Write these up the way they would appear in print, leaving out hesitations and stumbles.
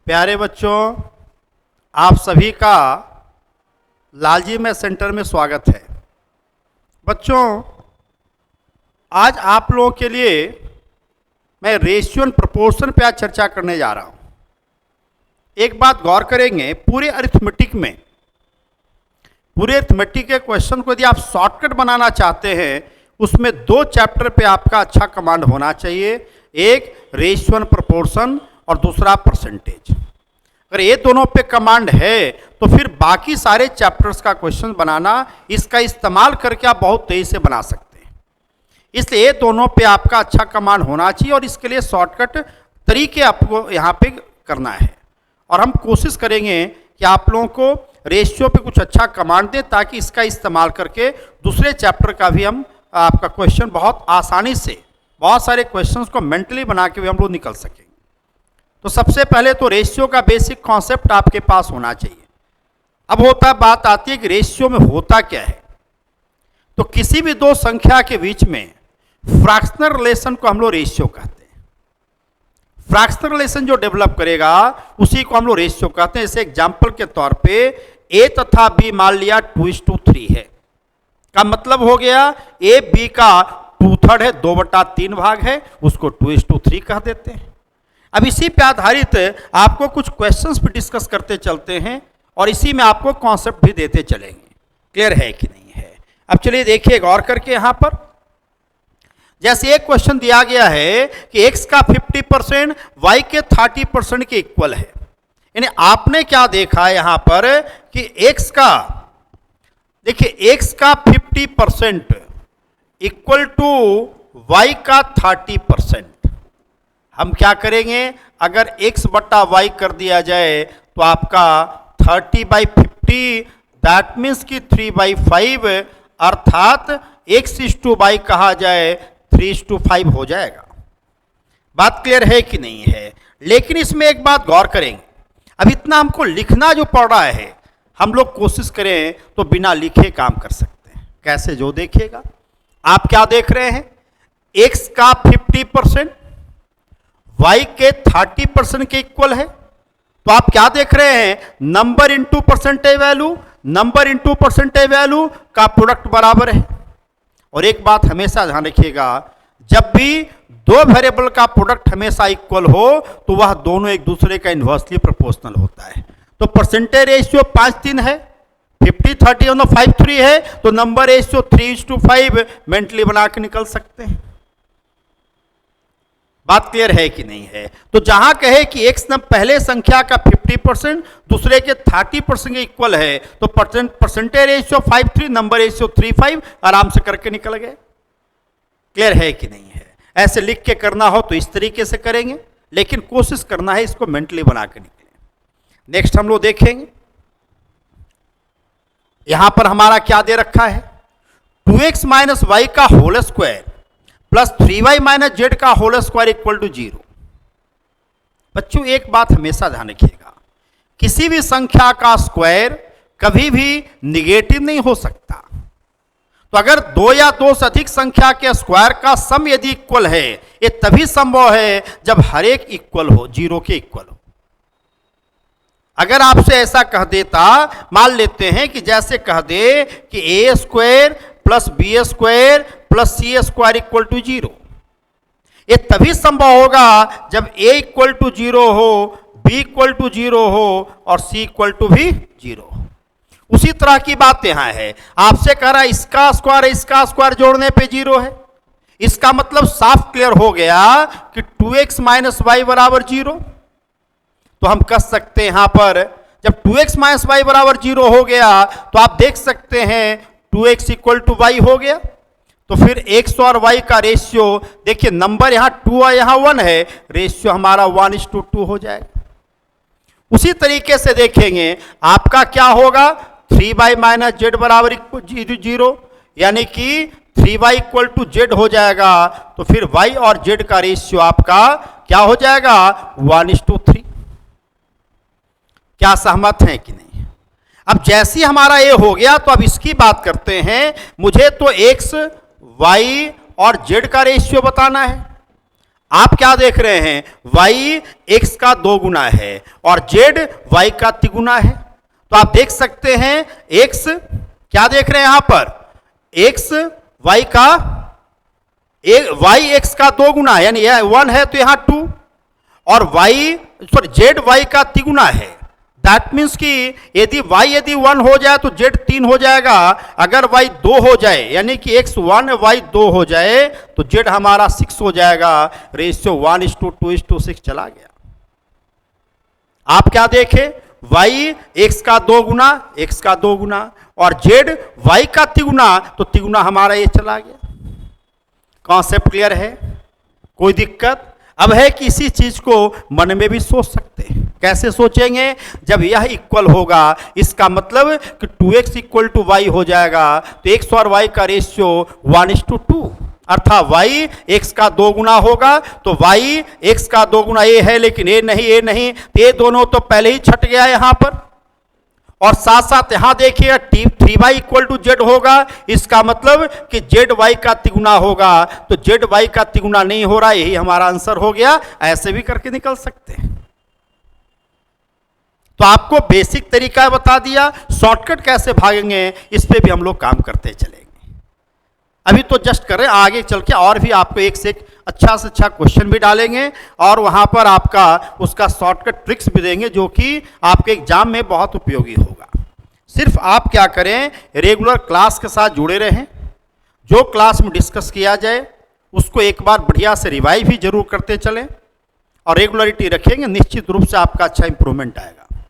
प्यारे बच्चों, आप सभी का लालजी मैथ सेंटर में स्वागत है। बच्चों, आज आप लोगों के लिए मैं रेशियो एंड प्रोपोर्शन पे आज चर्चा करने जा रहा हूँ। एक बात गौर करेंगे, पूरे अरिथमेटिक के क्वेश्चन को यदि आप शॉर्टकट बनाना चाहते हैं, उसमें दो चैप्टर पे आपका अच्छा कमांड होना चाहिए। एक रेशियो एंड प्रोपोर्शन और दूसरा परसेंटेज। अगर ये दोनों पे कमांड है तो फिर बाकी सारे चैप्टर्स का क्वेश्चन बनाना, इसका इस्तेमाल करके आप बहुत तेजी से बना सकते हैं। इसलिए ये दोनों पे आपका अच्छा कमांड होना चाहिए और इसके लिए शॉर्टकट तरीके आपको यहाँ पे करना है। और हम कोशिश करेंगे कि आप लोगों को रेशियो पे कुछ अच्छा कमांड दें, ताकि इसका इस्तेमाल करके दूसरे चैप्टर का भी हम आपका क्वेश्चन बहुत आसानी से, बहुत सारे क्वेश्चंस को मेंटली बना के भी हम लोग निकल सकेंगे। तो सबसे पहले तो रेशियो का बेसिक कॉन्सेप्ट आपके पास होना चाहिए। अब बात आती है कि रेशियो में होता क्या है। तो किसी भी दो संख्या के बीच में फ्रैक्शनल रिलेशन को हम लोग रेशियो कहते हैं। फ्रैक्शनल रिलेशन जो डेवलप करेगा उसी को हम लोग रेशियो कहते हैं। जैसे एग्जाम्पल के तौर पे ए तथा बी मान लिया 2:3 है, का मतलब हो गया ए बी का 2/3 है, 2/3 भाग है, उसको 2:3 कह देते हैं। अब इसी पे आधारित आपको कुछ क्वेश्चंस भी डिस्कस करते चलते हैं और इसी में आपको कॉन्सेप्ट भी देते चलेंगे। क्लियर है कि नहीं है? अब चलिए देखिए गौर करके यहाँ पर। जैसे एक क्वेश्चन दिया गया है कि x का 50% y के 30% के इक्वल है। यानी आपने क्या देखा है यहाँ पर कि x का, देखिए x का 50% इक्वल टू y का 30%। हम क्या करेंगे, अगर x बट्टा y कर दिया जाए तो आपका 30/50, दैट मीन्स कि 3/5, अर्थात x/y कहा जाए 3:5 हो जाएगा। बात क्लियर है कि नहीं है? लेकिन इसमें एक बात गौर करेंगे, अब इतना हमको लिखना जो पड़ रहा है, हम लोग कोशिश करें तो बिना लिखे काम कर सकते हैं। कैसे? जो देखिएगा, आप क्या देख रहे हैं, x का 50% y के 30% के इक्वल है, तो आप क्या देख रहे हैं, number into percentage value, number into percentage value का प्रोडक्ट बराबर है। और एक बात हमेशा ध्यान रखिएगा, जब भी दो वेरिएबल का प्रोडक्ट हमेशा इक्वल हो तो वह दोनों एक दूसरे का इन्वर्सली प्रोपोर्शनल होता है। तो परसेंटेज रेशियो 5:3 है, 50-30 5:3 है, तो नंबर रेशियो 3:5 मेंटली बना के निकल सकते हैं। बात क्लियर है कि नहीं है? तो जहां कहे कि एक पहले संख्या का 50% दूसरे के 30% के इक्वल है, तो परसेंटेज रेशियो 5:3, नंबर रेशियो 3:5, आराम से करके निकल गए। क्लियर है कि नहीं है? ऐसे लिख के करना हो तो इस तरीके से करेंगे, लेकिन कोशिश करना है इसको मेंटली बना के निकले। नेक्स्ट हम लोग देखेंगे, यहां पर हमारा क्या दे रखा है, 2x माइनस वाई का whole square plus 3y minus Z का होल स्क्वायर इक्वल टू 0। बच्चों एक बात हमेशा ध्यान रखिएगा, किसी भी संख्या का स्क्वायर कभी भी निगेटिव नहीं हो सकता। तो अगर दो या दो से अधिक संख्या के स्क्वायर का सम यदि इक्वल है, ये तभी संभव है जब हर एक इक्वल हो, 0 के इक्वल हो। अगर आपसे ऐसा कह देता, मान लेते हैं कि जैसे कह दे कि a square plus B square plus C square equal to 0, ये तभी संभव होगा जब a इक्वल टू 0 हो, b इक्वल टू 0 हो और c इक्वल टू भी 0 हो। उसी तरह की बात यहां है, आपसे कह रहा है इसका स्क्वायर जोड़ने पे 0 है, इसका मतलब साफ क्लियर हो गया कि 2x माइनस वाई बराबर 0। तो हम कह सकते हैं यहां पर जब 2x माइनस वाई बराबर 0 हो गया तो आप देख सकते हैं 2x इक्वल टू वाई हो गया। तो फिर x और y का रेशियो, देखिए नंबर यहां 2 और यहां 1 है, रेशियो हमारा 1:2 हो जाएगा। उसी तरीके से देखेंगे आपका क्या होगा, 3y माइनस जेड बराबर 0, यानी कि 3y इक्वल टू जेड हो जाएगा। तो फिर y और z का रेशियो आपका क्या हो जाएगा, 1:3। क्या सहमत हैं कि नहीं? अब जैसे हमारा ये हो गया तो अब इसकी बात करते हैं। मुझे तो x, y और z का रेशियो बताना है। आप क्या देख रहे हैं, y x का 2 गुना है और z y का 3 गुना है। तो आप देख सकते हैं x क्या देख रहे हैं यहां पर, x y का y x का 2 गुना है, यानी यह 1 है तो यहां 2, और z y का 3 गुना है। दैट मीन्स कि यदि y 1 हो जाए तो z 3 हो जाएगा, अगर y 2 हो जाए यानी कि x 1 y 2 हो जाए तो z हमारा 6 हो जाएगा। रेशियो 1:2:6 चला गया। आप क्या देखें, y x का 2 गुना, x का 2 गुना, और z y का 3 गुना, तो 3 गुना हमारा ये चला गया। कॉन्सेप्ट क्लियर है, कोई दिक्कत? अब है कि इसी चीज को मन में भी सोच सकते हैं। कैसे सोचेंगे, जब यह इक्वल होगा इसका मतलब कि 2x = y हो जाएगा, तो x और y का रेशियो 1:2, अर्थात y x का 2 गुना होगा, तो y x का 2 गुना ये है, लेकिन ये नहीं, तो ये दोनों तो पहले ही छट गया यहां पर। और साथ साथ यहां देखिएगा 3y = z होगा, इसका मतलब कि z y का 3 गुना होगा, तो z y का 3 गुना नहीं हो रहा, यही हमारा आंसर हो गया। ऐसे भी करके निकल सकते हैं। तो आपको बेसिक तरीका बता दिया, शॉर्टकट कैसे भागेंगे इस पे भी हम लोग काम करते चलेंगे। अभी तो जस्ट कर रहे हैं, आगे चल के और भी आपको एक से एक अच्छा से अच्छा क्वेश्चन भी डालेंगे और वहां पर आपका उसका शॉर्टकट ट्रिक्स भी देंगे, जो कि आपके एग्जाम में बहुत उपयोगी होगा। सिर्फ आप क्या करें, रेगुलर क्लास के साथ जुड़े रहें, जो क्लास में डिस्कस किया जाए उसको एक बार बढ़िया से रिवाइज भी जरूर करते चलें, और रेगुलरिटी रखेंगे, निश्चित रूप से आपका अच्छा इंप्रूवमेंट आएगा।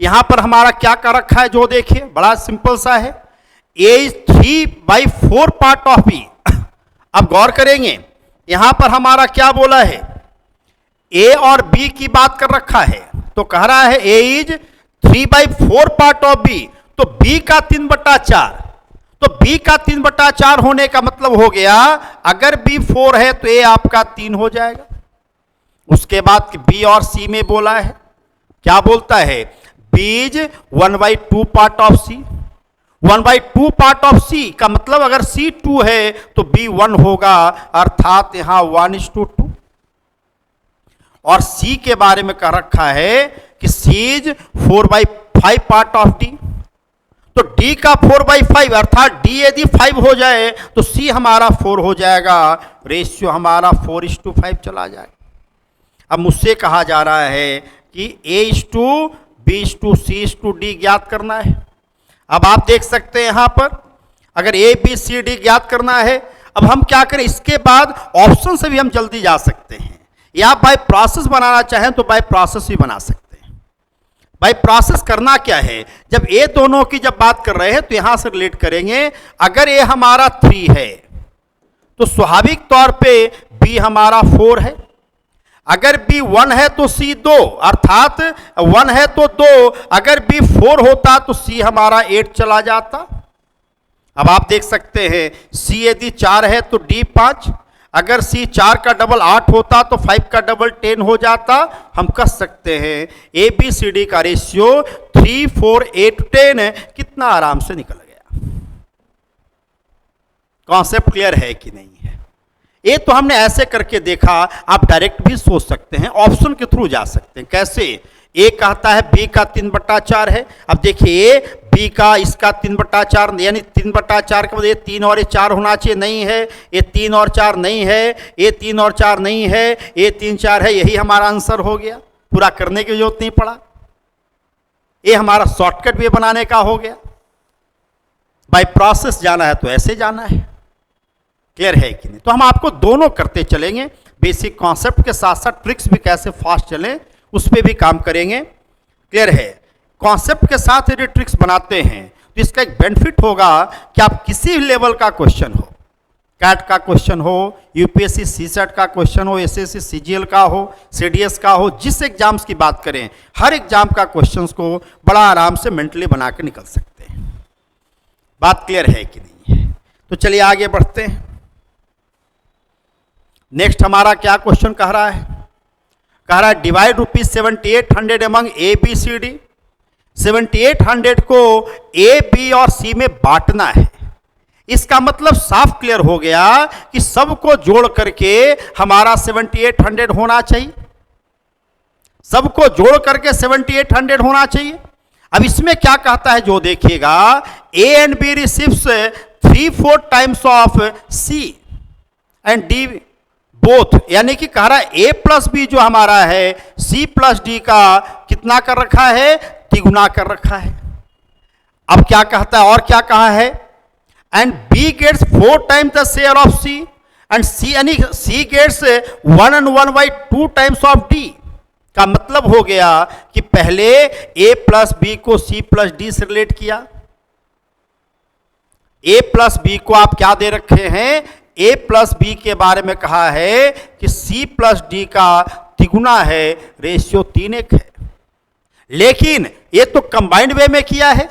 यहां पर हमारा क्या कर रखा है, जो देखिए बड़ा सिंपल सा है, a is 3/4 part of b। अब गौर करेंगे, यहां पर हमारा क्या बोला है, a और b की बात कर रखा है, तो कह रहा है a is 3/4 part of b, तो b का 3/4, तो b का 3/4 होने का मतलब हो गया, अगर b 4 है तो a आपका 3 हो जाएगा। उसके बाद b और c में बोला है, क्या बोलता है, b is 1/2 part of c, 1/2 part of c का मतलब अगर c 2 है तो b 1 होगा, अर्थात यहां 1:2। और c के बारे में कह रखा है कि c is 4/5 part of d, तो d का 4/5, अर्थात d यदि 5 हो जाए तो c हमारा 4 हो जाएगा, रेशियो हमारा 4:5 चला जाएगा। अब मुझसे कहा जा रहा है कि a:b:c:d ज्ञात करना है। अब आप देख सकते हैं यहां पर अगर a b c d ज्ञात करना है, अब हम क्या करें, इसके बाद ऑप्शन से भी हम जल्दी जा सकते हैं, या बाय प्रोसेस बनाना चाहें तो बाय प्रोसेस भी बना सकते हैं। बाय प्रोसेस करना क्या है, जब a दोनों की जब बात कर रहे हैं तो यहां से रिलेट करेंगे, अगर a हमारा 3 है तो स्वाभाविक तौर पे b हमारा 4 है, अगर b 1 है तो c 2, अर्थात 1 है तो 2, अगर b 4 होता तो c हमारा 8 चला जाता। अब आप देख सकते हैं c यदि 4 है तो d 5, अगर c 4 का डबल 8 होता तो 5 का डबल 10 हो जाता। हम कह सकते हैं ए बी सी डी का रेशियो 3, 4, 8, 10 कितना आराम से निकल गया। कॉन्सेप्ट क्लियर है कि नहीं है? ये तो हमने ऐसे करके देखा, आप डायरेक्ट भी सोच सकते हैं, ऑप्शन के थ्रू जा सकते हैं। कैसे? ए कहता है बी का 3/4 है, अब देखिए ए बी का इसका 3/4 यानी 3/4 के बाद ये 3 और ये 4 होना चाहिए, नहीं है, ये 3 और 4 नहीं है, ये 3 और 4 नहीं है, ये 3 4 है, यही हमारा आंसर हो गया। पूरा करने की जरूरत नहीं पड़ा, ये हमारा शॉर्टकट भी बनाने का हो गया। बाय प्रोसेस जाना है तो ऐसे जाना है। क्लियर है कि नहीं? तो हम आपको दोनों करते चलेंगे, बेसिक कॉन्सेप्ट के साथ साथ ट्रिक्स भी कैसे फास्ट चलें उस पर भी काम करेंगे। क्लियर है? कॉन्सेप्ट के साथ यदि ट्रिक्स बनाते हैं तो इसका एक बेनिफिट होगा कि आप किसी भी लेवल का क्वेश्चन हो, कैट का क्वेश्चन हो, यूपीएससी सीसेट का क्वेश्चन हो, एसएससी सीजीएल का हो, सीडीएस का हो, जिस एग्जाम्स की बात करें हर एग्जाम का क्वेश्चंस को बड़ा आराम से मेंटली बना के निकल सकते हैं। बात क्लियर है कि नहीं है? तो चलिए आगे बढ़ते हैं। नेक्स्ट हमारा क्या क्वेश्चन कह रहा है? कह रहा है divide ₹7800 among A B C D. 7800 को ए बी और सी में बांटना है। इसका मतलब साफ क्लियर हो गया कि सबको जोड़ करके हमारा 7800 होना चाहिए, सबको जोड़ करके 7800 होना चाहिए। अब इसमें क्या कहता है जो देखिएगा, A and B receives 3/4 times of C and D both, यानी कि कह रहा है ए प्लस बी जो हमारा है सी प्लस डी का कितना कर रखा है, तिगुना कर रखा है। अब क्या कहता है और क्या कहा है, and B gets 4 times the share of C and C, यानी C gets 1 and 1/2 times of D. का मतलब हो गया कि पहले ए प्लस बी को सी प्लस डी से रिलेट किया, ए प्लस बी को आप क्या दे रखे हैं, ए प्लस बी के बारे में कहा है कि सी प्लस डी का तिगुना है, रेशियो 3:1 है। लेकिन ये तो कंबाइंड वे में किया है,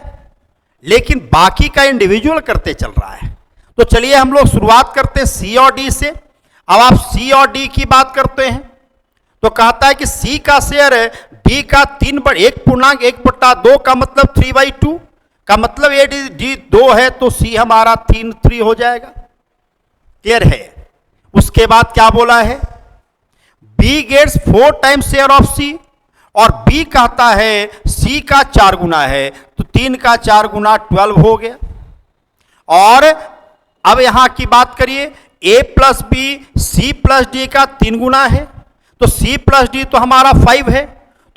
लेकिन बाकी का इंडिविजुअल करते चल रहा है। तो चलिए हम लोग शुरुआत करते हैं सी और डी से। अब आप सी और डी की बात करते हैं तो कहता है कि सी का शेयर है डी का 1/2 का मतलब 3/2 का मतलब ए डी 2 है तो सी हमारा 3 हो जाएगा। क्लियर है। उसके बाद क्या बोला है, B gets 4 times share of C, और बी कहता है सी का 4 गुना है तो 3 का 4 गुना 12 हो गया। और अब यहां की बात करिए, A plus B C plus D का 3 गुना है तो सी प्लस डी तो हमारा 5 है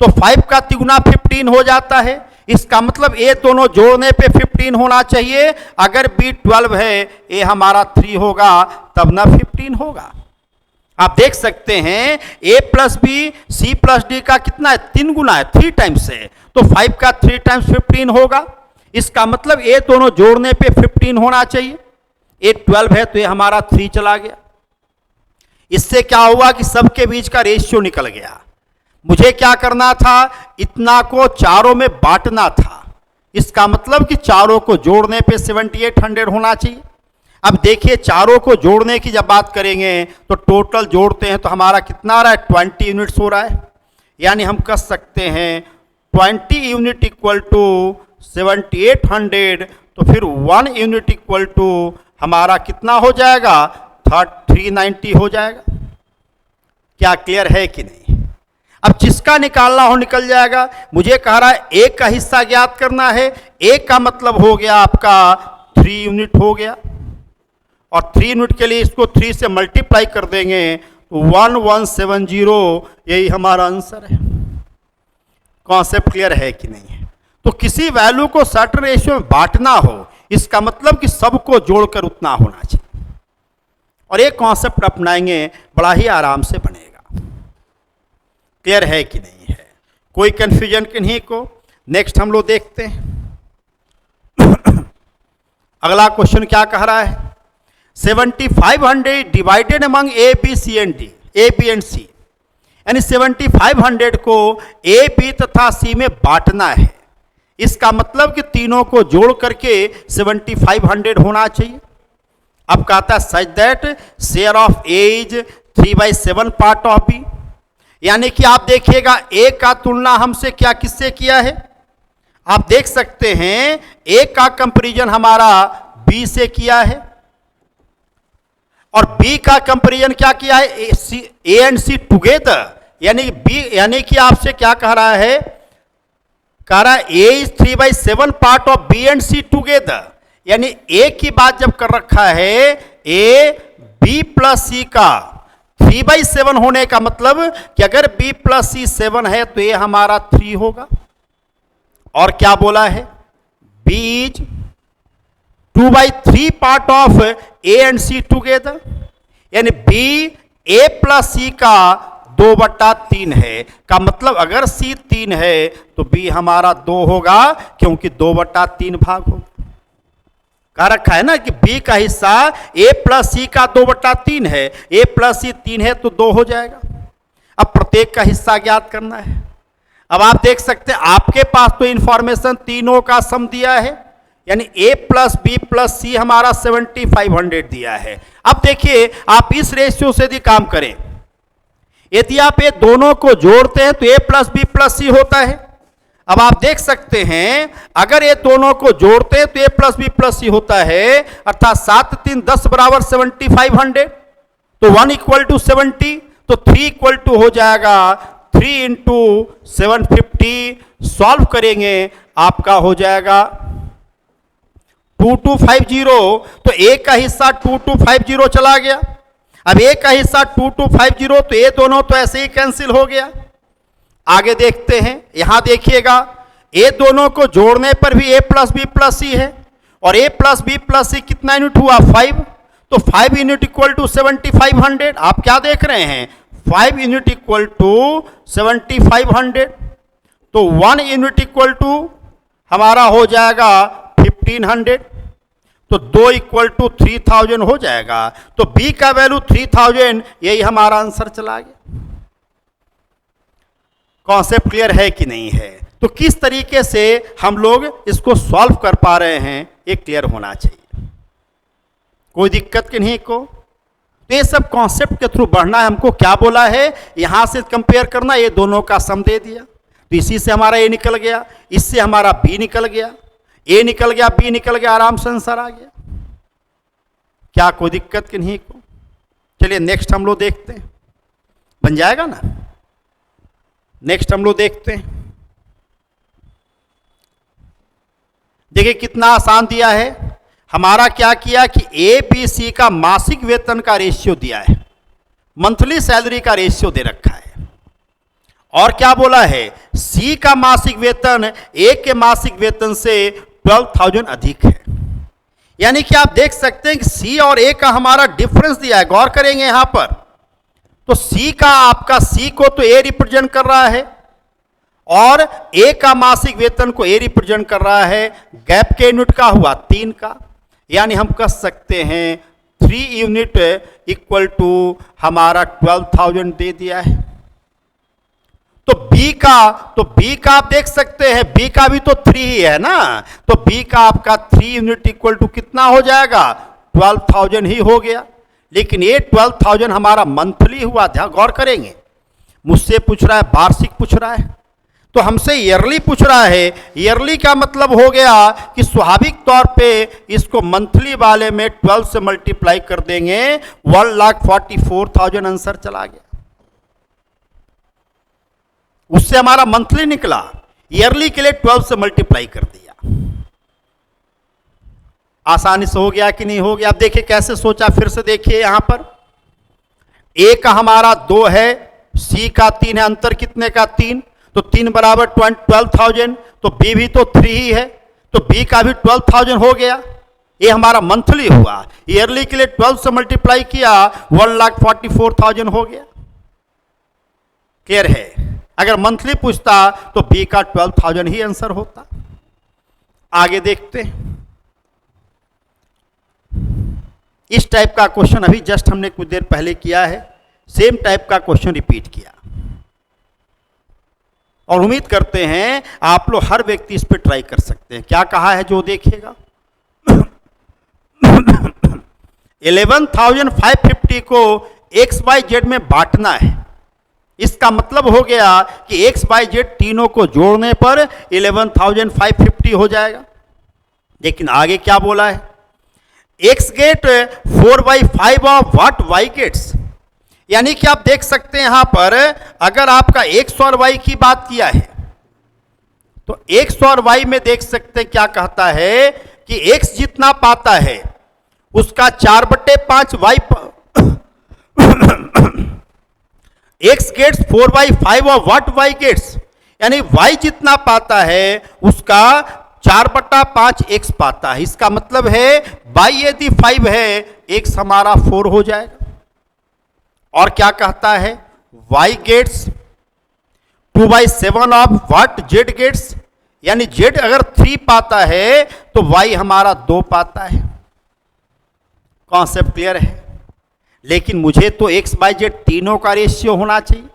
तो 5 का तिगुना 15 हो जाता है। इसका मतलब ए दोनों जोड़ने पे 15 होना चाहिए। अगर बी 12 है ए हमारा 3 होगा तब ना 15 होगा। आप देख सकते हैं A plus B C plus D का कितना है, 3 गुना है, 3 टाइम्स है तो 5 का 3 टाइम्स 15 होगा। इसका मतलब ए दोनों जोड़ने पे 15 होना चाहिए। ए 12 है तो ये हमारा 3 चला गया। इससे क्या हुआ कि सबके बीच का रेशियो निकल गया। मुझे क्या करना था, इतना को चारों में बांटना था। इसका मतलब कि चारों को जोड़ने पे 7800 होना चाहिए। अब देखिए चारों को जोड़ने की जब बात करेंगे तो टोटल जोड़ते हैं तो हमारा कितना आ रहा है, 20 यूनिट्स हो रहा है। यानी हम कह सकते हैं 20 यूनिट इक्वल टू 7800, तो फिर 1 यूनिट इक्वल टू हमारा कितना हो जाएगा, 390 हो जाएगा। क्या क्लियर है कि नहीं। अब जिसका निकालना हो निकल जाएगा। मुझे कह रहा है एक का हिस्सा ज्ञात करना है। एक का मतलब हो गया आपका 3 यूनिट हो गया, और 3 यूनिट के लिए इसको 3 से मल्टीप्लाई कर देंगे तो 1170, यही हमारा आंसर है। कॉन्सेप्ट क्लियर है कि नहीं है। तो किसी वैल्यू को सर्टेन रेशियो में बांटना हो, इसका मतलब कि सबको जोड़कर उतना होना चाहिए। और एक कॉन्सेप्ट अपनाएंगे बड़ा ही आराम से बनेगा। क्लियर है कि नहीं है। कोई कंफ्यूजन किन्हीं को। नेक्स्ट हम लोग देखते हैं अगला क्वेश्चन क्या कह रहा है, 7500 divided among A B C and D, A B and C, यानी 7500 को ए बी तथा सी में बांटना है। इसका मतलब कि तीनों को जोड़ करके 7500 होना चाहिए। अब कहता है such that share of A is 3/7 part of B, यानी कि आप देखिएगा ए का तुलना हमसे क्या किससे किया है, आप देख सकते हैं ए का कंपैरिजन हमारा बी से किया है, और बी का कंपैरिजन क्या किया है, ए एंड सी टुगेदर, यानी बी, यानी कि आपसे क्या कह रहा है, कह रहा है A is 3/7 part of B and C together, यानी ए की बात जब कर रखा है, ए बी प्लस सी का 3/7 होने का मतलब कि अगर b प्लस सी 7 है तो ये हमारा 3 होगा। और क्या बोला है, b is 2/3 part of a and c together, यानी b a प्लस सी का 2/3 है। का मतलब अगर c 3 है तो b हमारा 2 होगा, क्योंकि 2/3 भाग होगा। कह रखा है ना कि b का हिस्सा a प्लस सी का 2/3 है, a प्लस सी 3 है तो 2 हो जाएगा। अब प्रत्येक का हिस्सा ज्ञात करना है। अब आप देख सकते हैं आपके पास तो इंफॉर्मेशन तीनों का सम दिया है, यानी a प्लस बी प्लस सी हमारा 7500 दिया है। अब देखिए आप इस रेशियो से यदि काम करें, यदि आप ये दोनों को जोड़ते हैं तो a प्लस बी प्लस सी होता है। अब आप देख सकते हैं अगर ये दोनों को जोड़ते हैं तो ए प्लस बी प्लस सी होता है, अर्थात 7 3 10 बराबर 7500, तो 1 इक्वल टू 70, तो 3 इक्वल टू हो जाएगा 3 इंटू 750, सॉल्व करेंगे आपका हो जाएगा 2250, तो ए का हिस्सा 2250 चला गया। अब ए का हिस्सा 2250, तो ये दोनों तो ऐसे ही कैंसिल हो गया। आगे देखते हैं, यहां देखिएगा ए दोनों को जोड़ने पर भी ए प्लस बी प्लस सी है, और ए प्लस बी प्लस सी कितना यूनिट हुआ 5, तो 5 यूनिट इक्वल टू 7500। आप क्या देख रहे हैं 5 यूनिट इक्वल टू 7500, तो 1 यूनिट इक्वल टू हमारा हो जाएगा 1500, तो 2 इक्वल टू 3000 हो जाएगा। तो बी का वैल्यू 3000, यही हमारा आंसर चला गया। कॉन्सेप्ट क्लियर है कि नहीं है? तो किस तरीके से हम लोग इसको सॉल्व कर पा रहे हैं ये क्लियर होना चाहिए। कोई दिक्कत कि नहीं को? तो ये सब कॉन्सेप्ट के थ्रू बढ़ना है। हमको क्या बोला है, यहां से कंपेयर करना, ये दोनों का सम दे दिया, तो इसी से हमारा ए निकल गया, इससे हमारा बी निकल गया, ए निकल गया, बी निकल गया, आराम से आंसर आ गया। क्या कोई दिक्कत कि नहीं को? चलिए नेक्स्ट हम लोग देखते हैं, बन जाएगा ना। नेक्स्ट हम लोग देखते हैं, देखिए कितना आसान दिया है। हमारा क्या किया कि ए बी सी का मासिक वेतन का रेशियो दिया है, मंथली सैलरी का रेशियो दे रखा है, और क्या बोला है सी का मासिक वेतन ए के मासिक वेतन से 12,000 अधिक है। यानी कि आप देख सकते हैं कि सी और ए का हमारा डिफरेंस दिया है। गौर करेंगे यहां पर, तो सी का आपका सी को तो ए रिप्रेजेंट कर रहा है, और ए का मासिक वेतन को ए रिप्रेजेंट कर रहा है। गैप के यूनिट का हुआ 3 का, यानी हम कह सकते हैं 3 यूनिट इक्वल टू हमारा 12,000 दे दिया है। तो बी का आप देख सकते हैं, बी का भी तो 3 ही है ना, तो बी का आपका 3 यूनिट इक्वल टू कितना हो जाएगा 12,000 ही हो गया। लेकिन ये 12,000 हमारा मंथली हुआ था। गौर करेंगे, मुझसे पूछ रहा है वार्षिक पूछ रहा है, तो हमसे ईयरली पूछ रहा है। ईयरली का मतलब हो गया कि स्वाभाविक तौर पे इसको मंथली वाले में 12 से मल्टीप्लाई कर देंगे, 1,44,000 आंसर चला गया। उससे हमारा मंथली निकला, ईयरली के लिए 12 से मल्टीप्लाई कर दिया। आसानी से हो गया कि नहीं हो गया? आप देखिए कैसे सोचा, फिर से देखिए यहां पर ए का हमारा 2 है, सी का 3 है, अंतर कितने का 3, तो 3 बराबर 12,000, तो बी भी तो 3 ही है, तो बी का भी 12,000 हो गया। ये हमारा मंथली हुआ, ईयरली के लिए 12 से मल्टीप्लाई किया, 1,44,000 हो गया। क्लियर है? अगर मंथली पूछता तो बी का 12,000 ही आंसर होता। आगे देखते हैं, इस टाइप का क्वेश्चन अभी जस्ट हमने कुछ देर पहले किया है, सेम टाइप का क्वेश्चन रिपीट किया, और उम्मीद करते हैं आप लोग हर व्यक्ति इस पे ट्राई कर सकते हैं। क्या कहा है जो देखेगा 11,550 को एक्स वाई जेड में बांटना है। इसका मतलब हो गया कि एक्स वाई जेड तीनों को जोड़ने पर 11,550 हो जाएगा। लेकिन आगे क्या बोला है, X get 4/5 of what Y gets. यानी कि आप देख सकते हैं यहां पर अगर आपका एक्स और वाई की बात किया है, तो एक्स और वाई में देख सकते हैं क्या कहता है कि एक्स जितना पाता है उसका 4/5 वाई एक्स गेट्स 4/5 और व्हाट वाई गेट्स, यानी वाई जितना पाता है उसका 4/5 एक्स पाता है। इसका मतलब है वाई यदि 5 है, एक्स हमारा 4 हो जाएगा। और क्या कहता है y gets 2/7 of what Z gets, यानी जेड अगर 3 पाता है तो y हमारा 2 पाता है। कॉन्सेप्ट क्लियर है? लेकिन मुझे तो x बाई जेड तीनों का रेशियो होना चाहिए।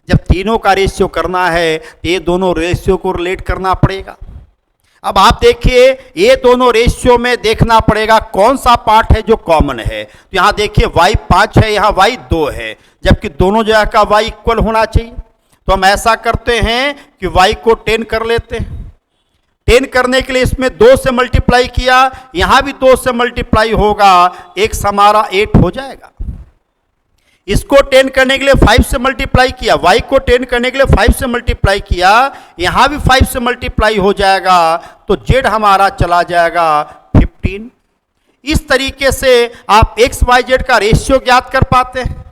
जब तीनों का रेशियो करना है तो ये दोनों रेशियो को रिलेट करना पड़ेगा। अब आप देखिए ये दोनों रेशियो में देखना पड़ेगा कौन सा पार्ट है जो कॉमन है। तो यहां देखिए y 5 है, यहां y 2 है, जबकि दोनों जगह का y इक्वल होना चाहिए। तो हम ऐसा करते हैं कि y को 10 कर लेते हैं। 10 करने के लिए इसमें 2 से मल्टीप्लाई किया, यहां भी 2 से मल्टीप्लाई होगा, x हमारा 8 हो जाएगा। इसको 10 करने के लिए 5 से मल्टीप्लाई किया, y को 10 करने के लिए 5 से मल्टीप्लाई किया, यहां भी 5 से मल्टीप्लाई हो जाएगा, तो z हमारा चला जाएगा 15। इस तरीके से आप x y z का रेशियो ज्ञात कर पाते हैं।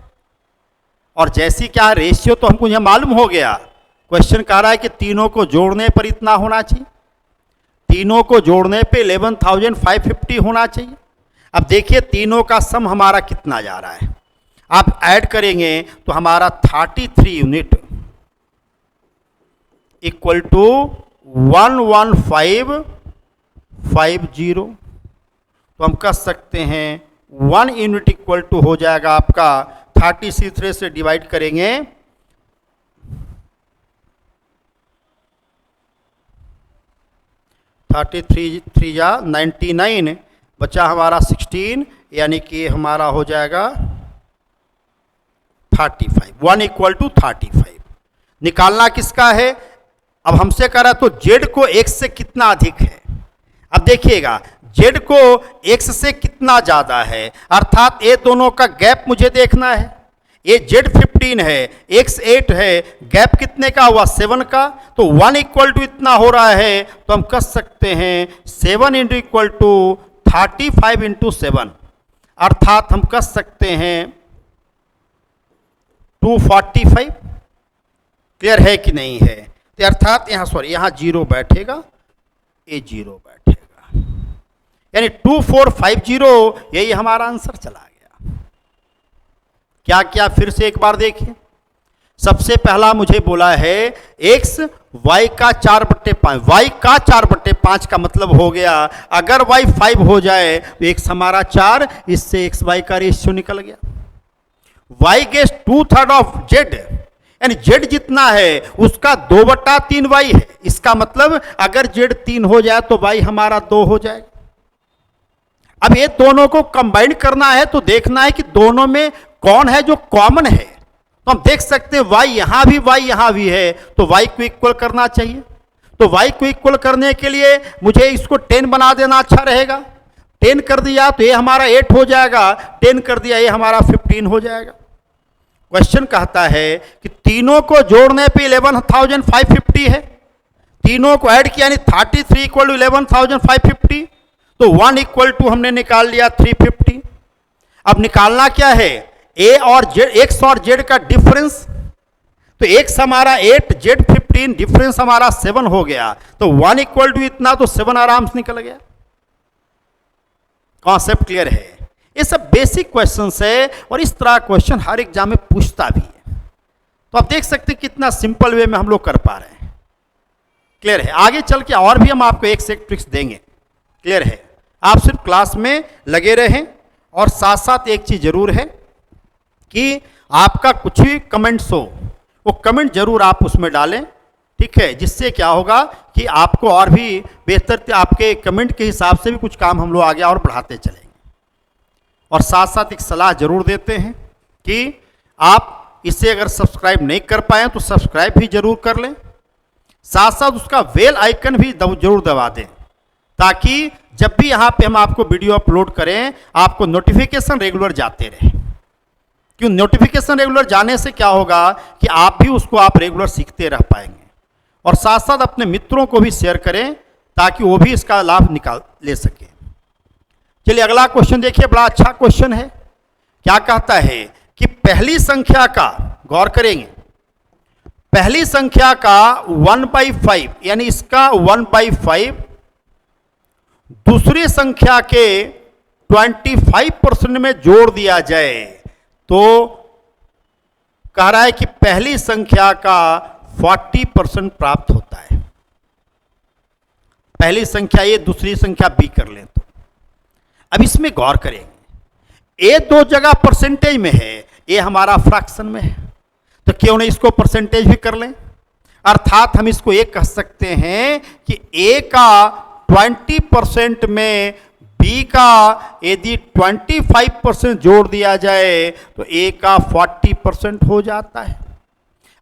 और जैसी क्या रेशियो तो हमको यह मालूम हो गया, क्वेश्चन कह रहा है कि तीनों को जोड़ने पर इतना होना चाहिए, तीनों को जोड़ने पे 11,550 होना चाहिए। अब देखिए तीनों का सम हमारा कितना जा रहा है, आप ऐड करेंगे तो हमारा 33 यूनिट इक्वल टू 11550। तो हम कह सकते हैं 1 यूनिट इक्वल टू हो जाएगा आपका 33 से डिवाइड करेंगे 33 या 99, बचा हमारा 16, यानी कि हमारा हो जाएगा 35। 1 इक्वल टू 35 निकालना किसका है। अब हमसे कह रहा है तो z को x से कितना अधिक है। अब देखिएगा z को x से कितना ज्यादा है, अर्थात ये दोनों का गैप मुझे देखना है। ये z 15 है, x 8 है, गैप कितने का हुआ 7 का, तो 1 इक्वल टू इतना हो रहा है, तो हम कह सकते हैं 7 इंटू इक्वल टू 35 इंटू 7, अर्थात हम कह सकते हैं 245। क्लियर है कि नहीं है। तो अर्थात यहाँ सॉरी यहाँ 0 बैठेगा, ये 0 बैठेगा, यानी 2450 यही हमारा आंसर चला गया। क्या क्या फिर से एक बार देखिए। सबसे पहला मुझे बोला है x y का 4/5, y का 4/5 का मतलब हो गया अगर y 5 हो जाए तो x हमारा 4, इससे x y का रेशियो निकल गया। y गेस 2/3 ऑफ z, यानी z जितना है उसका 2/3 y है। इसका मतलब अगर z 3 हो जाए तो y हमारा 2 हो जाएगा। अब ये दोनों को कंबाइन करना है तो देखना है कि दोनों में कौन है जो कॉमन है। तो हम देख सकते हैं y यहां भी है, तो y को इक्वल करना चाहिए। तो y को इक्वल करने के लिए मुझे इसको 10 बना देना अच्छा रहेगा। 10 कर दिया तो ये हमारा 8 हो जाएगा, 10 कर दिया ये हमारा 15 हो जाएगा। क्वेश्चन कहता है कि तीनों को जोड़ने पे 11,550 है, तीनों को ऐड किया यानी 33 इक्वल टू 11,550, तो 1 इक्वल टू हमने निकाल लिया 350। अब निकालना क्या है, ए और जेड, एक्स और जेड का डिफरेंस। तो एक्स हमारा 8, जेड 15, डिफरेंस हमारा 7 हो गया, तो 1 इक्वल टू इतना, तो 7 आराम से निकल गया। कॉन्सेप्ट क्लियर है। ये सब बेसिक क्वेश्चंस है और इस तरह क्वेश्चन हर एग्जाम में पूछता भी है। तो आप देख सकते हैं कितना सिंपल वे में हम लोग कर पा रहे हैं। क्लियर है। आगे चल के और भी हम आपको एक से एक ट्रिक्स देंगे। क्लियर है। आप सिर्फ क्लास में लगे रहें और साथ साथ एक चीज जरूर है कि आपका कुछ भी कमेंट्स हो वो कमेंट जरूर आप उसमें डालें, ठीक है, जिससे क्या होगा कि आपको और भी बेहतर आपके कमेंट के हिसाब से भी कुछ काम हम लोग आगे और बढ़ाते चलेंगे। और साथ साथ एक सलाह जरूर देते हैं कि आप इसे अगर सब्सक्राइब नहीं कर पाए तो सब्सक्राइब भी जरूर कर लें, साथ साथ उसका बेल आइकन भी जरूर दबा दें, ताकि जब भी यहाँ पे हम आपको वीडियो अपलोड करें आपको नोटिफिकेशन रेगुलर जाते रहे। क्यों नोटिफिकेशन रेगुलर जाने से क्या होगा कि आप भी उसको आप रेगुलर सीखते रह पाएंगे। और साथ साथ अपने मित्रों को भी शेयर करें ताकि वो भी इसका लाभ निकाल ले सके। चलिए अगला क्वेश्चन देखिए, बड़ा अच्छा क्वेश्चन है। क्या कहता है कि पहली संख्या का, गौर करेंगे, पहली संख्या का 1/5 यानी इसका 1/5 दूसरी संख्या के 25% में जोड़ दिया जाए तो कह रहा है कि पहली संख्या का 40% प्राप्त होता है। पहली संख्या ए, दूसरी संख्या बी कर लें तो अब इसमें गौर करेंगे, ए दो जगह परसेंटेज में है, ए हमारा फ्रैक्शन में है, तो क्यों नहीं इसको परसेंटेज भी कर लें। अर्थात हम इसको ये कह सकते हैं कि ए का 20% में बी का यदि 25% जोड़ दिया जाए तो ए का 40% हो जाता है।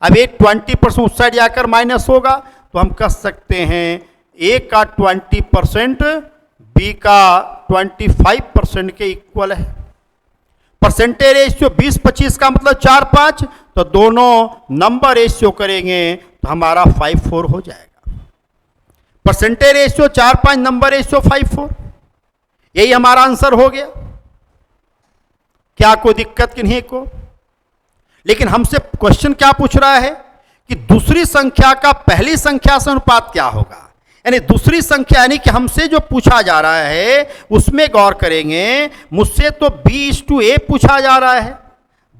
अब ये 20% उस साइड जाकर माइनस होगा, तो हम कह सकते हैं ए का 20% बी का 25% के इक्वल है। परसेंटेज रेशियो 20-25 का मतलब 4-5, तो दोनों नंबर रेशियो करेंगे तो हमारा 5-4 हो जाएगा। परसेंटेज रेशियो 4-5, नंबर रेशियो 5-4, यही हमारा आंसर हो गया। क्या कोई दिक्कत कि नहीं को? लेकिन हमसे क्वेश्चन क्या पूछ रहा है कि दूसरी संख्या का पहली संख्या से अनुपात क्या होगा, यानी दूसरी संख्या, यानी कि हमसे जो पूछा जा रहा है उसमें गौर करेंगे। मुझसे तो B/A पूछा जा रहा है,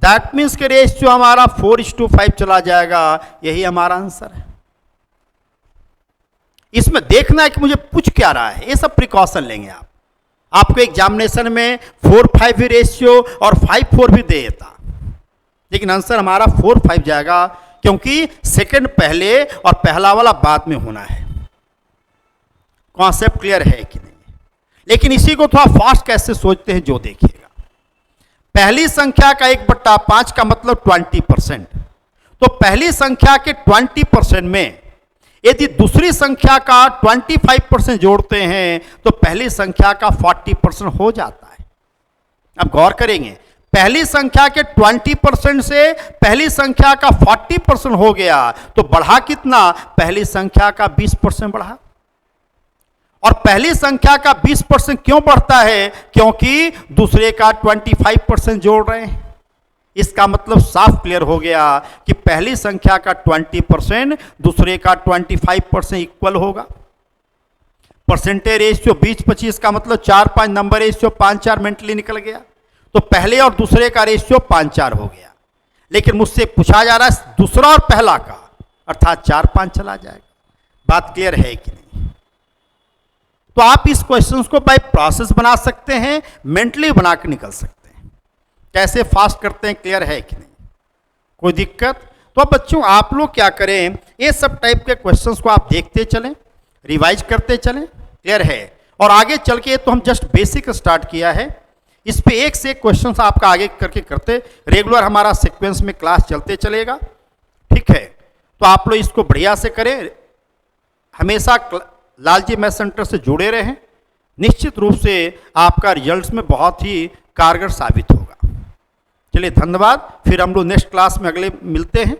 दैट मीन्स के रेशियो हमारा 4:5 चला जाएगा, यही हमारा आंसर है। इसमें देखना है कि मुझे पूछ क्या रहा है, ये सब प्रिकॉशन लेंगे आप। आपको एग्जामिनेशन में 4-5 भी रेशियो और 5-4 भी दे देता, लेकिन आंसर हमारा 4-5 जाएगा, क्योंकि सेकंड पहले और पहला वाला बाद में होना है। कॉन्सेप्ट क्लियर है कि नहीं? लेकिन इसी को थोड़ा फास्ट कैसे सोचते हैं जो देखिएगा। पहली संख्या का 1/5 का मतलब 20%, तो पहली संख्या के 20% में यदि दूसरी संख्या का 25% जोड़ते हैं तो पहली संख्या का 40% हो जाता है। अब गौर करेंगे, पहली संख्या के 20% से पहली संख्या का 40% हो गया, तो बढ़ा कितना? पहली संख्या का 20% बढ़ा। और पहली संख्या का 20% क्यों बढ़ता है? क्योंकि दूसरे का 25% जोड़ रहे हैं। इसका मतलब साफ क्लियर हो गया कि पहली संख्या का 20% दूसरे का 25% इक्वल होगा। परसेंटेज रेशियो 20-25 का मतलब 4-5, नंबर रेशियो 5-4 मेंटली निकल गया, तो पहले और दूसरे का रेशियो 5-4 हो गया। लेकिन मुझसे पूछा जा रहा है दूसरा और पहला का, अर्थात 4-5 चला जाएगा। बात क्लियर है कि नहीं? तो आप इस क्वेश्चन को बाय प्रोसेस बना सकते हैं, मेंटली बना के निकल सकते हैं। कैसे फास्ट करते हैं, क्लियर है कि नहीं? कोई दिक्कत? तो अब बच्चों आप लोग क्या करें, ये सब टाइप के क्वेश्चंस को आप देखते चलें, रिवाइज करते चलें, क्लियर है? और आगे चल के तो हम जस्ट बेसिक स्टार्ट किया है, इस पे एक से एक क्वेश्चन आपका आगे करके करते रेगुलर हमारा सीक्वेंस में क्लास चलते चलेगा, ठीक है? तो आप लोग इसको बढ़िया से करें, हमेशा लालजी मैथ सेंटर से जुड़े रहें, निश्चित रूप से आपका रिजल्ट्स में बहुत ही कारगर साबित होगा। चलिए धन्यवाद, फिर हम लोग नेक्स्ट क्लास में अगले मिलते हैं।